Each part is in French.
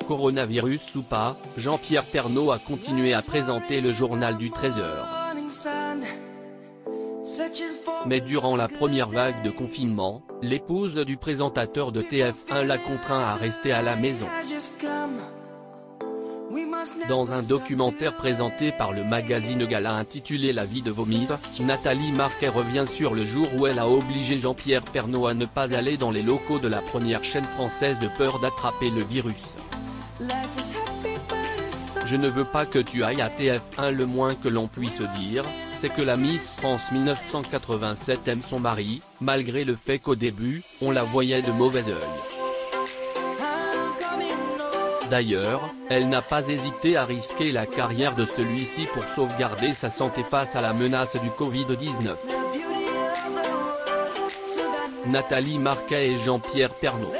Coronavirus ou pas, Jean-Pierre Pernaut a continué à présenter le journal du 13h. Mais durant la première vague de confinement, l'épouse du présentateur de TF1 l'a contraint à rester à la maison. Dans un documentaire présenté par le magazine Gala intitulé La vie de vos mises, Nathalie Marquet revient sur le jour où elle a obligé Jean-Pierre Pernaut à ne pas aller dans les locaux de la première chaîne française de peur d'attraper le virus. Je ne veux pas que tu ailles à TF1, le moins que l'on puisse dire, c'est que la Miss France 1987 aime son mari, malgré le fait qu'au début, on la voyait de mauvais œil. D'ailleurs, elle n'a pas hésité à risquer la carrière de celui-ci pour sauvegarder sa santé face à la menace du Covid-19. Nathalie Marquet et Jean-Pierre Pernaut.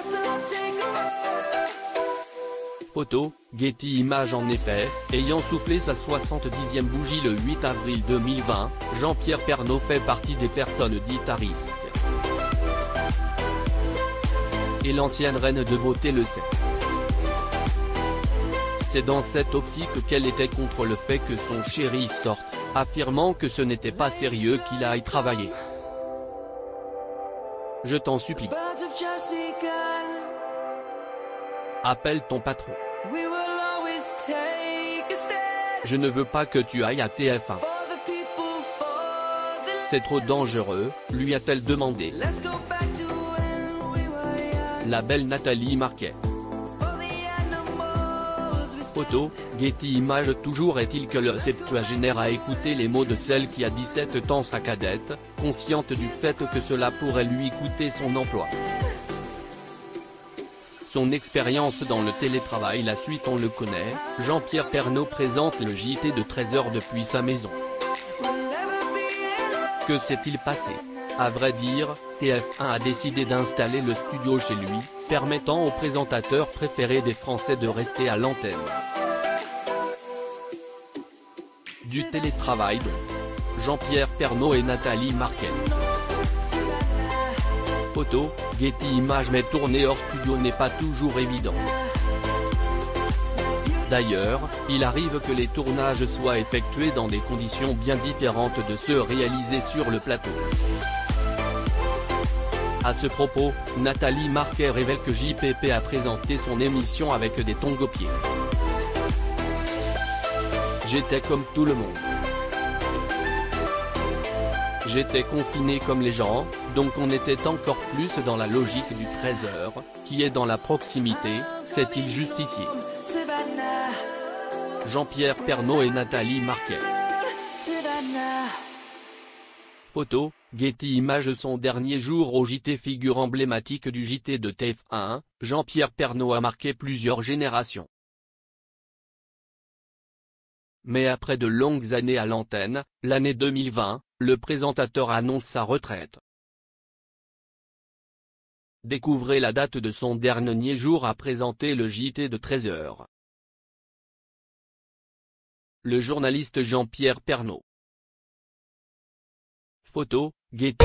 Photo, Getty Images. En effet, ayant soufflé sa 70e bougie le 8 avril 2020, Jean-Pierre Pernaut fait partie des personnes dites à risque. Et l'ancienne reine de beauté le sait. C'est dans cette optique qu'elle était contre le fait que son chéri sorte, affirmant que ce n'était pas sérieux qu'il aille travailler. Je t'en supplie. Appelle ton patron. Je ne veux pas que tu ailles à TF1. C'est trop dangereux, lui a-t-elle demandé. La belle Nathalie Marquet. Photo, Getty Images. Toujours est-il que le septuagénaire a écouté les mots de celle qui a 17 ans, sa cadette, consciente du fait que cela pourrait lui coûter son emploi. Son expérience dans le télétravail. La suite on le connaît, Jean-Pierre Pernaut présente le JT de 13h depuis sa maison. Que s'est-il passé? À vrai dire, TF1 a décidé d'installer le studio chez lui, permettant au présentateur préféré des Français de rester à l'antenne. Du télétravail donc. Jean-Pierre Pernaut et Nathalie Marquet. Photo, Getty Images. Mais tourner hors studio n'est pas toujours évident. D'ailleurs, il arrive que les tournages soient effectués dans des conditions bien différentes de ceux réalisés sur le plateau. À ce propos, Nathalie Marquet révèle que JPP a présenté son émission avec des tongs aux pieds. J'étais comme tout le monde. J'étais confiné comme les gens, donc on était encore plus dans la logique du 13h, qui est dans la proximité, s'est-il justifié. Jean-Pierre Pernaut et Nathalie Marquet. Photo, Getty Images. Son dernier jour au JT, figure emblématique du JT de TF1, Jean-Pierre Pernaut a marqué plusieurs générations. Mais après de longues années à l'antenne, l'année 2020, le présentateur annonce sa retraite. Découvrez la date de son dernier jour à présenter le JT de 13h. Le journaliste Jean-Pierre Pernaut. Photo, Getty.